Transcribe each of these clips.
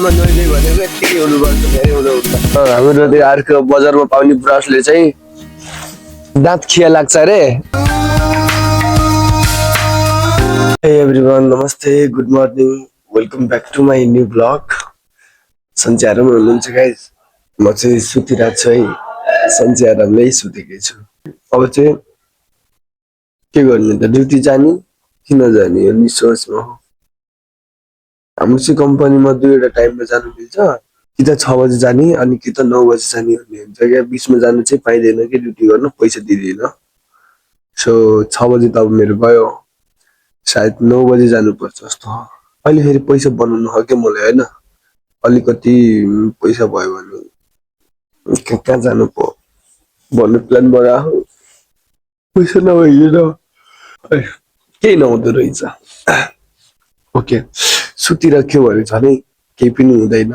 बजारमा नैले भनेको यत्तिकै हुनुपर्छ, धेरै हुँदैन। हाम्रो त्यो अर्को बजारमा पाउने ब्रसले चाहिँ दाँत खिया लाग्छ रे। हे एभ्रिवान, नमस्ते, good morning, welcome back to my new blog. सन्चै आराम हुनुहुन्छ गाइज? म चाहिँ सुतिरहेको छु है, सन्चै आरामले सुतेकै छु। अब चाहिँ के गर्ने त, ड्युटी जाने कि नजाने यो नि सोचमा हो। हाम्रो चाहिँ कम्पनीमा दुईवटा टाइममा जानु मिल्छ, कि त 6 बजे जाने अनि कि त 9 बजे जाने भन्ने हुन्छ क्या। बिचमा जानु चाहिँ पाइँदैन कि, ड्युटी गर्नु पैसा दिँदैन। सो 6 बजे त अब मेरो भयो, सायद 9 बजे जानुपर्छ जस्तो हो। अहिले फेरि पैसा बनाउनु हो क्या मलाई होइन, अलिकति पैसा भयो भने कहाँ जानु पो भन्ने प्लान बनाएको। पैसा नभइकन केही नहुँदो रहेछ। ओके, सुतिराख्यो भने झनै केही पनि हुँदैन,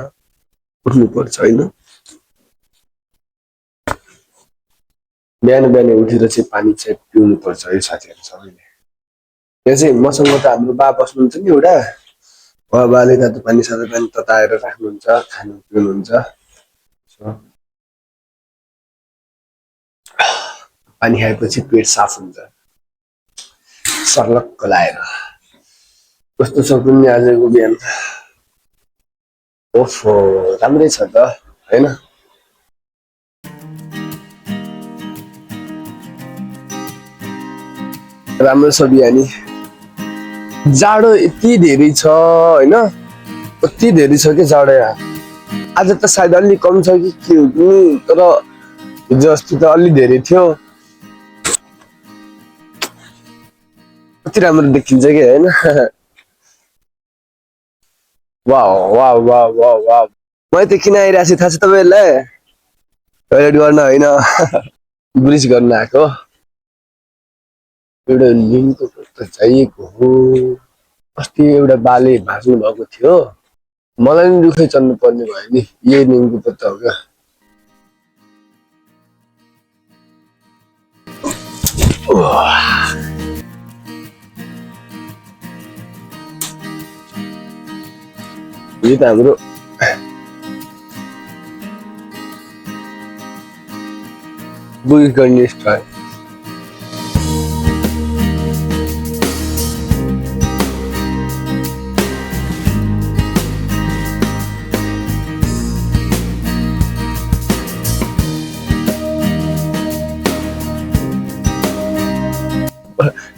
उठ्नुपर्छ होइन। बिहान बिहान उठेर चाहिँ पानी चाहिँ पिउनु पर्छ है साथीहरू सबैले। यहाँ चाहिँ मसँग त हाम्रो बा बस्नुहुन्छ नि एउटा, बाले तातो पानी सातो पानी तताएर राख्नुहुन्छ, खानु पिउनुहुन्छ। पानी खाएपछि पेट साफ हुन्छ सर्लक्क लाएर। कस्तो छ पनि आजको बिहान? ओफो, राम्रै छ त होइन। राम्रो छ बिहानी। जाडो यति धेरै छ होइन, यति धेरै छ कि जाडो यहाँ। आज त सायद अलि कम छ कि के हो कि, तर हिजो अस्ति त अलि धेरै थियो। कति राम्रो देखिन्छ कि होइन। Wow wow wow wow wow. मैले त किन आइरहेको छु थाहा छ तपाईँहरूलाई? टोइलेट गर्न होइन, ब्रिज गर्न आएको। एउटा लिङ्कको पत्ता चाहिएको हो। अस्ति एउटा बाले भाँच्नु भएको थियो, मलाई नि दुःखै चल्नु पर्ने भयो नि। यही लिङ्कको पत्ता हो क्या। यो त हाम्रो बुक गर्ने स्टल।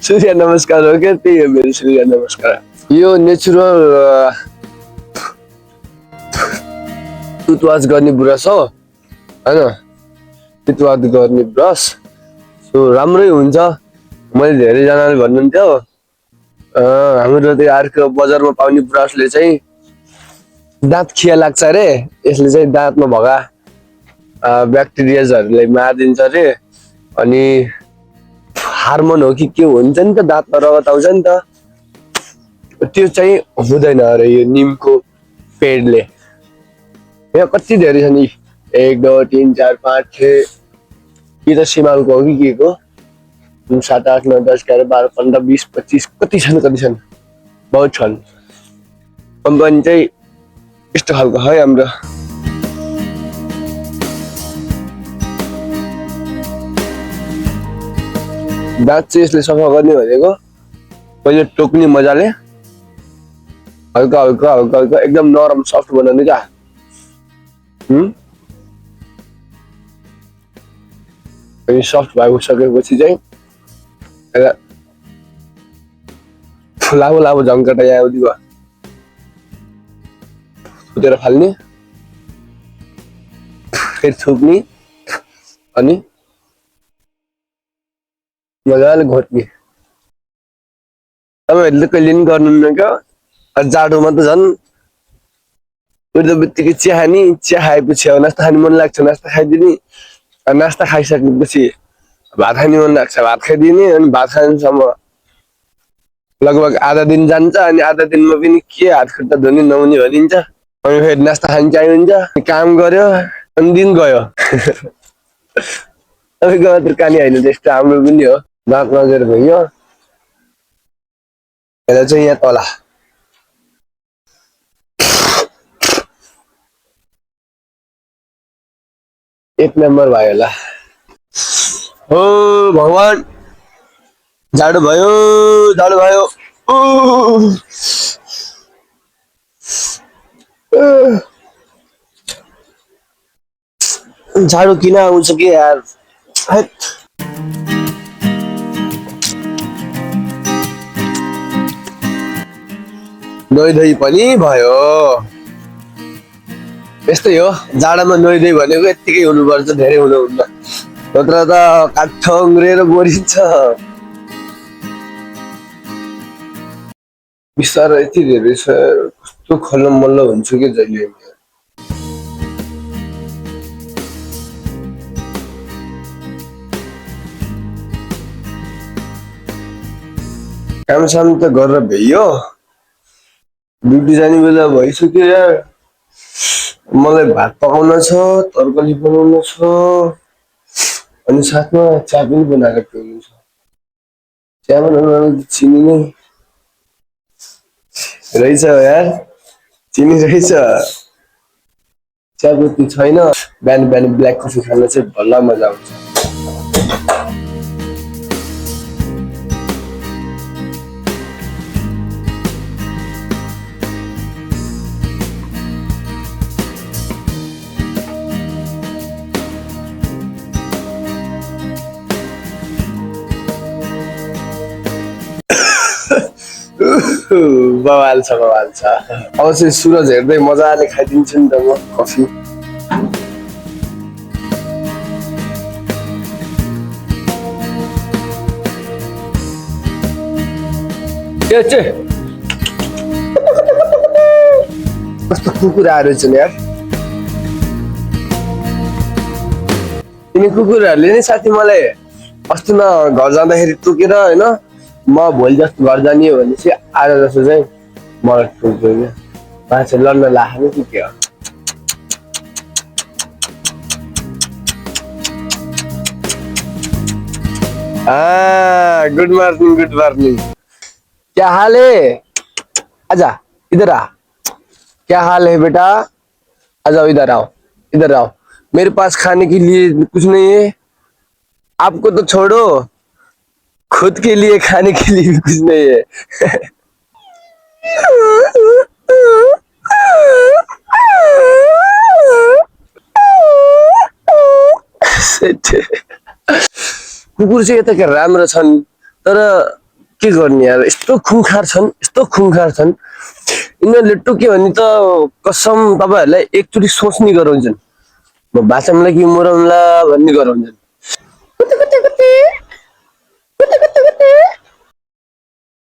सूर्य नमस्कार हो क्या, त्यही हो मेरो सूर्य नमस्कार। यो नेचुरल टुथवास गर्ने ब्रस हो होइन, टुथवास गर्ने ब्रस। सो राम्रै हुन्छ। मैले धेरैजनाले भन्नुहुन्थ्यो हाम्रो त्यो अर्को बजारमा पाउने ब्रसले चाहिँ दाँत खिया लाग्छ रे, यसले चाहिँ दाँतमा भएका ब्याक्टेरियाजहरूलाई मारिदिन्छ रे। अनि हार्मोन हो कि के हुन्छ नि त, दाँतमा रगत आउँछ नि त, त्यो चाहिँ हुँदैन अरे यो निमको पेडले। यहाँ कति धेरै छ नि, 1 2 3 4 5 6, कि त सिमालको हो कि के को, 7 8 9 10 11 12 15 20 25 कति छन् बहुत छन्। कम्पनी चाहिँ यस्तो खालको है हाम्रो। दाँत चाहिँ यसले सफा गर्ने भनेको, पहिले टोक्ने मजाले, हल्का हल्का हल्का हल्का एकदम नरम सफ्ट बनाउने क्या। अनि सफ्ट भइसकेपछि चाहिँ लामो लामो झन्कटा यहाँ आउँदै भयो, थुतेर फाल्ने, फेरि थुक्ने अनि मजाले घोट्ने। तपाईँहरूले कहिले नि गर्नुहुन्न क्या? जाडोमा त झन् उठ्दा बित्तिकै चिया खाने, चिया खाएपछि अब नास्ता खाने मन लाग्छ, नास्ता खाइदिने, नास्ता खाइसकेपछि भात खाने मन लाग्छ, भात खाइदिने। अनि भात खानेसम्म लगभग आधा दिन जान्छ, अनि आधा दिनमा पनि के हात खुट्टा धुने नहुने भनिन्छ। अनि फेरि नास्ता खाने चाहिँ हुन्छ, काम गर्यो अनि दिन गयो। तपाईँको मात्र कहानी होइन, त्यस्तो हाम्रो पनि हो। दाँत नजर भयो, यसलाई चाहिँ यहाँ तला एक नम्बर भयो होला। ओ भगवान, जाडो भयो, जाडो भयो। ऊ, ऊ, जाडो किन आउँछ कि यार। हैट। नुहाइ धुइ पनि भयो। यस्तै हो, जाडोमा नुहाइ धुइ भनेको यत्तिकै हुनुपर्छ, धेरै हुनुहुन्न, नत्र त काठ उम्रिएर मरिन्छ। बिस्तारै यति धेरै छ, कस्तो खल्ल मल्ल हुन्छु कि जहिले। काम साम त गरेर भ्याइयो, ड्युटी जाने बेला भइसक्यो यार। मलाई भात पकाउन छ, तरकारी बनाउन छ, अनि साथमा चिया पनि बनाएर पिउनु छ। चिया बनाउन चिनी नै रहेछ यार, चिनी रहेछ। चियापत्ती छैन, बिहान बिहान ब्ल्याक कफी खान चाहिँ भल्ला मजा आउँछ। बवाल छ, बवाल छ। अब चाहिँ सुरज हेर्दै मजाले खाइदिन्छु नि त म कफी। कस्तो कुकुरहरू छन् यार, यिनी कुकुरहरूले नि साथी मलाई अस्ति घर जाँदाखेरि टोकेर होइन, म भोलि जस्तो घर जाने हो भने चाहिँ आज जस्तो चाहिँ मलाई टोक्यो क्या, मान्छे लड्न लाग्यो कि के हो। Good morning, good morning. क्या हाल है? आजा इधर आ। क्या हाल है बेटा? आ जाओ, इधर आओ, इधर आओ। मेरे पास खाने के लिए कुछ नहीं है, आपको तो छोड़ो, खुद के लिए खाने के लिए भी कुछ नहीं है। कुकुर चाहिँ यता राम्रो छन्, तर के गर्ने यार, यस्तो खुङखार छन्, यस्तो खुङखार छन्। यिनीहरूले टोक्यो भने त कसम तपाईँहरूलाई एकचोटि सोच्ने गराउँछन्, म बाँचौँला कि मरौँला भन्ने गराउँछन्।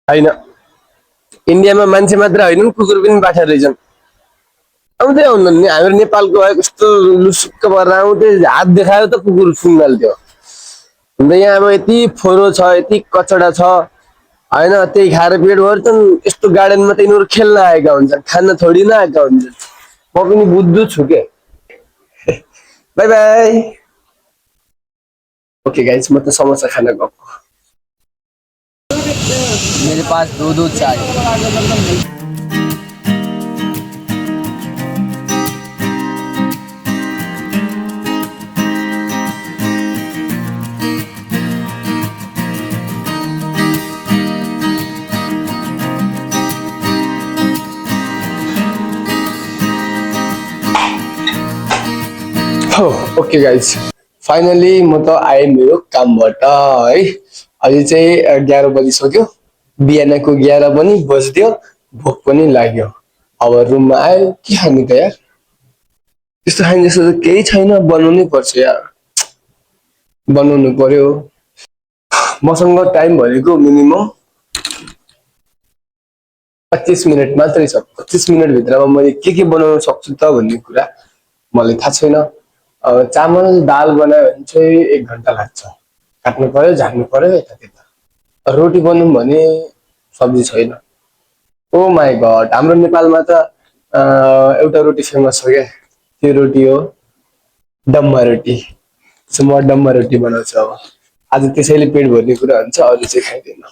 होइन, इन्डियामा मान्छे मात्र होइन, कुकुर पनि बाठा रहेछन्। आउँदै आउनु नि, हाम्रो नेपालको भयो कस्तो लुसुक्क भएर आउँदै हात देखायो त कुकुर सुँगाल्थ्यो। अन्त यहाँ अब यति फोहोरो छ, यति कचडा छ होइन, त्यही खाएर पेट भर्छन्। यस्तो गार्डनमा त यिनीहरू खेल्न आएका हुन्छन्, खान थोडी न आएका हुन्छन्। म पनि बुझ्दु छु के। By by. ओके गाइस, म त समोसा खान गएको। मेरे पास दो दो चाय। ओके गाइस, फाइनली म त आएँ मेरो कामबाट है। अहिले चाहिँ 11 बजिसक्यो, बिहानको 11 पनि बज्दियो, भोक पनि लाग्यो। अब रुममा आयो, के खाने त यार, त्यस्तो खाने जस्तो त केही छैन, बनाउनै पर्छ यार, बनाउनु पर्यो। मसँग टाइम भनेको मिनिमम 25 मिनट मात्रै छ। 25 मिनट भित्रमा मैले के बनाउन सक्छु त भन्ने कुरा मलाई थाहा छैन। चामल दाल बनायो भने चाहिँ 1 घन्टा लाग्छ, काट्नु पर्यो, झार्नु पर्यो, यता त्यता। रोटी बनाउँ भने सब्जी छैन। ओ माई गड, हाम्रो नेपालमा त एउटा रोटी फेमस छ क्या, त्यो रोटी हो डम्बा रोटी। सो म डम्बा रोटी बनाउँछु अब। आज त्यसैले पेट भर्ने कुरा हुन्छ, अरू चाहिँ खाइदिनु।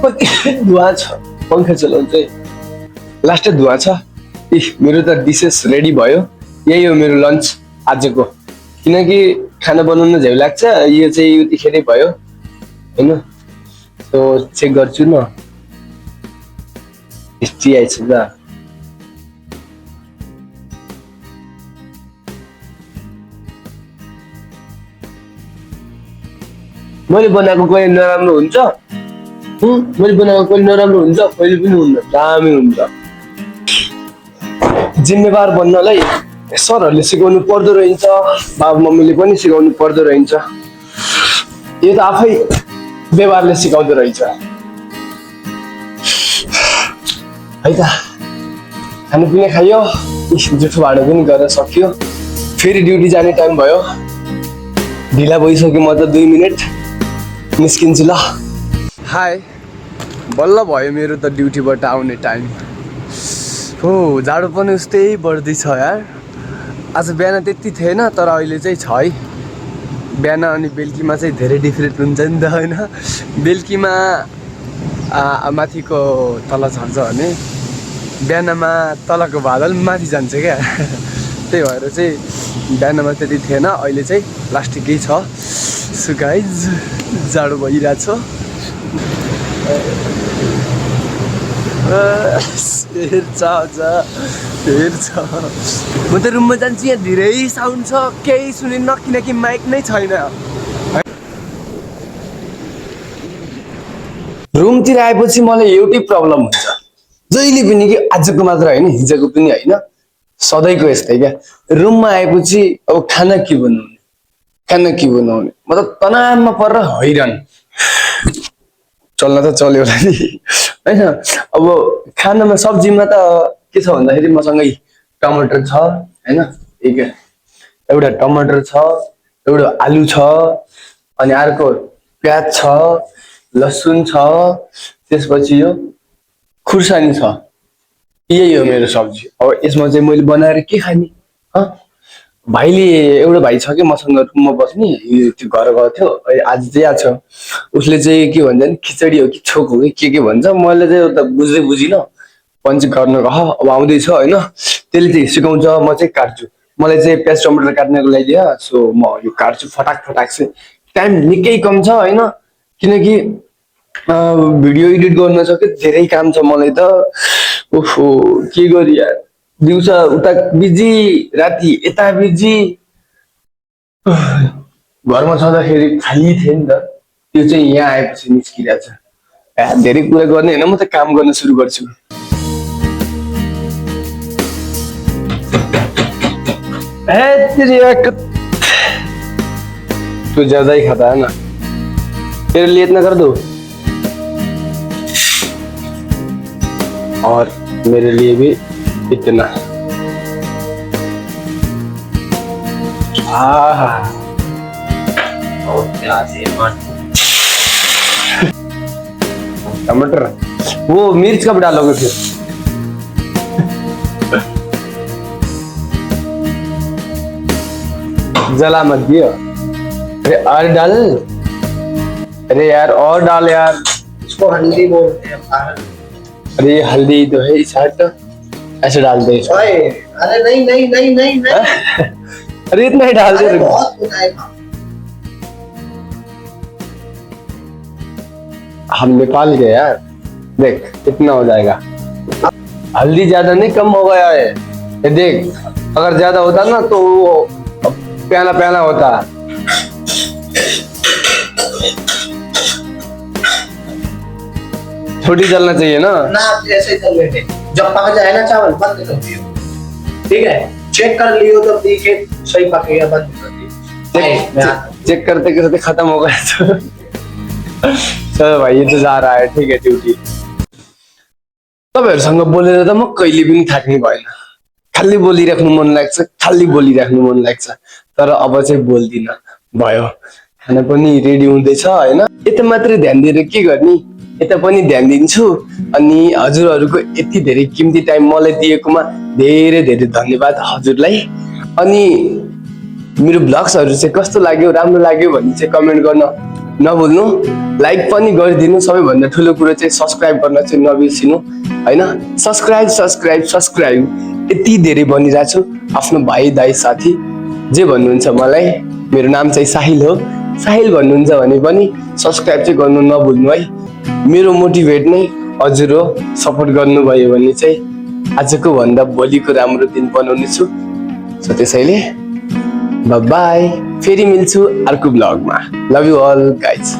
धुवा छ पंखा चलाउँछ लास्टै धुवा छ मेरो त डिसेस रेडी भयो यही हो मेरो लन्च आजको किनकि खाना बनाउन झ्याउ लाग्छ यो चाहिँ यतिखेरै भयो हैन सो चेक गर्छु न हिस्ट्री आइछ त मैले बनाएको कहिले नराम्रो हुन्छ मैले बनाएको कहिले नराम्रो हुन्छ कहिले पनि हुन्न दामी हुन्छ जिम्मेवार बन्नलाई सरहरूले सिकाउनु पर्दो रहेछ बाबा मम्मीले पनि सिकाउनु पर्दो रहेछ यो त आफै व्यवहारले सिकाउँदो रहेछ है त खानापिना खायो जुठो भाँडो पनि गर्न सक्यो फेरि ड्युटी जाने टाइम भयो ढिला भइसक्यो म त 2 मिनेट निस्किन्छु ल हाय बल्ल भयो मेरो त ड्युटीबाट आउने टाइम हो जाडो पनि उस्तै बढ्दैछ यार आज बिहान त्यति थिएन तर अहिले चाहिँ छ है बिहान अनि बेलुकीमा चाहिँ धेरै डिफ्रेन्ट हुन्छ नि त होइन बेलुकीमा माथिको तल झर्छ भने बिहानमा तलको बादल माथि जान्छ क्या त्यही भएर चाहिँ बिहानमा त्यति थिएन अहिले चाहिँ प्लास्टिकै छ सो गाइज जाडो भइरहेछ म त रुममा जान्छु यहाँ धेरै साउन्ड छ केही सुनिन्न किनकि माइक नै छैन रुमतिर आएपछि मलाई एउटै प्रब्लम हुन्छ जहिले पनि कि आजको मात्र होइन हिजोको पनि होइन सधैँको यस्तै क्या रुममा आएपछि अब खाना के बनाउने मतलब तनावमा परेर हैरान चल्न त चल्यो होला नि होइन अब खानामा सब्जीमा त के छ भन्दाखेरि मसँगै टमाटर छ होइन एउटा टमाटर छ एउटा आलु छ अनि अर्को प्याज छ लसुन छ त्यसपछि यो खुर्सानी छ यही हो मेरो सब्जी अब यसमा चाहिँ मैले बनाएर के खाने भाइले एउटा भाइ छ कि मसँग रुममा बस्ने त्यो घर गएको थियो आज चाहिँ आएको छ उसले चाहिँ के भन्छ नि खिचडी हो कि छोक हो कि के भन्छ मैले चाहिँ उता बुझ्दै बुझिनँ पञ्च गर्न गह अब आउँदैछ होइन त्यसले चाहिँ सिकाउँछ म चाहिँ काट्छु मलाई चाहिँ प्याज टमाटर काट्नको लागि दियो सो म यो काट्छु फटाक चाहिँ टाइम निकै कम छ होइन किनकि भिडियो एडिट गर्न छ कि धेरै काम छ मलाई त ओहो के गरी यार दिउँसो उता बिजी राति यता बिजी घरमा छँदाखेरि खाली थिएँ नि त त्यो चाहिँ यहाँ आएपछि निस्किरहेछ धेरै कुरा गर्ने होइन म त काम गर्न सुरु गर्छु तू ज्यादा ही खाता है ना तेरे लिए इतना कर दो और मेरे लिए भी इतना टमाटर वो मिर्च कब डालोगे फिर जला मत दियो अरे और डाल अरे यार और डाल यार इसको हल्दी बोलते हैं अरे ये हल्दी तो है इस हट ऐसे डाल दे इसको अरे नहीं अरे इतना ही डाल दे बहुत बनाएगा हम नेपाल गए यार देख इतना हो जाएगा हल्दी ज्यादा नहीं कम हो गया है ये देख अगर ज्यादा होता ना तो वो प्याला होता छोटी जलना चाहिए ना ऐसे चल रहे थे जब पक जाए ना चावल बंद कर दियो ठीक है चेक कर लियो तो देखे सही पकेगा बंद कर दियो चेक करते करते खत्म हो गया चलो भाई ये तो जा रहा है ठीक है ड्यूटी तपाईहरुसँग बोलेर त म कहिले पनि थाक्ने भएन खाली बोलिराख्नु मन लाग्छ तर अब चाहिँ बोल्दिन भयो खाना पनि रेडी हुँदैछ हैन यता मात्र ध्यान दिएर के गर्ने यता पनि ध्यान दिन्छु अनि हजुरहरुको यति धेरै कीमती टाइम मलाई दिएकोमा धेरै धेरै धन्यवाद हजुरलाई अनि मेरो ब्लग्सहरु चाहिँ कस्तो लाग्यो राम्रो लाग्यो भन्ने चाहिँ कमेन्ट गर्न नभुल्नु, लाइक पनि गरिदिनु। सबैभन्दा ठुलो कुरो चाहिँ सब्सक्राइब गर्न चाहिँ नबिर्सिनु हैन। सब्सक्राइब यति धेरै भनिरहेको छु। आफ्नो भाइ दाइ साथी जे भन्नुहुन्छ मलाई, मेरो नाम चाहिँ साहिल हो, साहिल भन्नुहुन्छ भने पनि सब्सक्राइब चाहिँ गर्नु नभुल्नु है। मेरो मोटिभेट नै हजुर हो। सपोर्ट गर्नुभयो भने चाहिँ आजको भन्दा भोलिको राम्रो दिन बनाउने छु। सो त्यसैले बाई, फेरि मिल्छु अर्को ब्लगमा। Love you all guys.